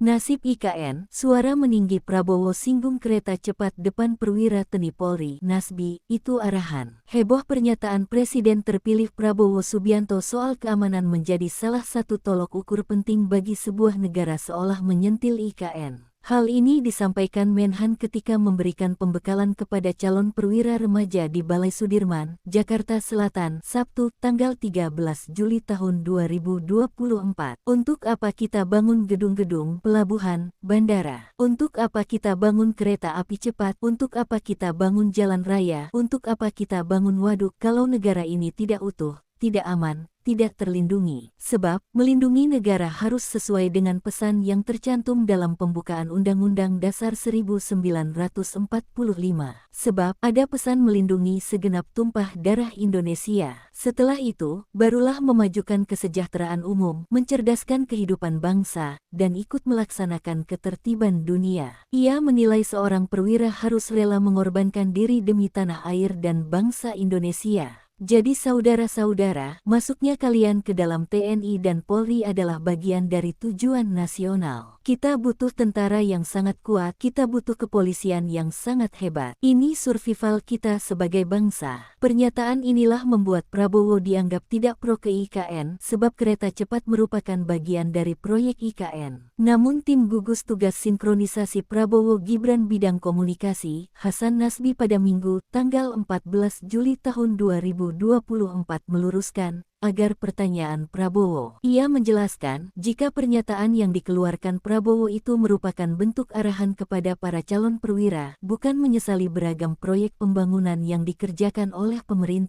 Nasib IKN, suara meninggi Prabowo singgung kereta cepat depan perwira TNI Polri, Nasbi, itu arahan. Heboh pernyataan Presiden terpilih Prabowo Subianto soal keamanan menjadi salah satu tolok ukur penting bagi sebuah negara seolah menyentil IKN. Hal ini disampaikan Menhan ketika memberikan pembekalan kepada calon perwira remaja di Balai Sudirman, Jakarta Selatan, Sabtu, tanggal 13 Juli tahun 2024. Untuk apa kita bangun gedung-gedung, pelabuhan, bandara? Untuk apa kita bangun kereta api cepat? Untuk apa kita bangun jalan raya? Untuk apa kita bangun waduk kalau negara ini tidak utuh, tidak aman, tidak terlindungi? Sebab, melindungi negara harus sesuai dengan pesan yang tercantum dalam pembukaan Undang-Undang Dasar 1945. Sebab, ada pesan melindungi segenap tumpah darah Indonesia. Setelah itu, barulah memajukan kesejahteraan umum, mencerdaskan kehidupan bangsa, dan ikut melaksanakan ketertiban dunia. Ia menilai seorang perwira harus rela mengorbankan diri demi tanah air dan bangsa Indonesia. Jadi saudara-saudara, masuknya kalian ke dalam TNI dan Polri adalah bagian dari tujuan nasional. Kita butuh tentara yang sangat kuat, kita butuh kepolisian yang sangat hebat. Ini survival kita sebagai bangsa. Pernyataan inilah membuat Prabowo dianggap tidak pro ke IKN, sebab kereta cepat merupakan bagian dari proyek IKN. Namun tim gugus tugas sinkronisasi Prabowo Gibran bidang komunikasi, Hasan Nasbi pada Minggu, tanggal 14 Juli tahun 2024 meluruskan agar pertanyaan Prabowo. Ia menjelaskan, jika pernyataan yang dikeluarkan Prabowo itu merupakan bentuk arahan kepada para calon perwira, bukan menyesali beragam proyek pembangunan yang dikerjakan oleh pemerintah.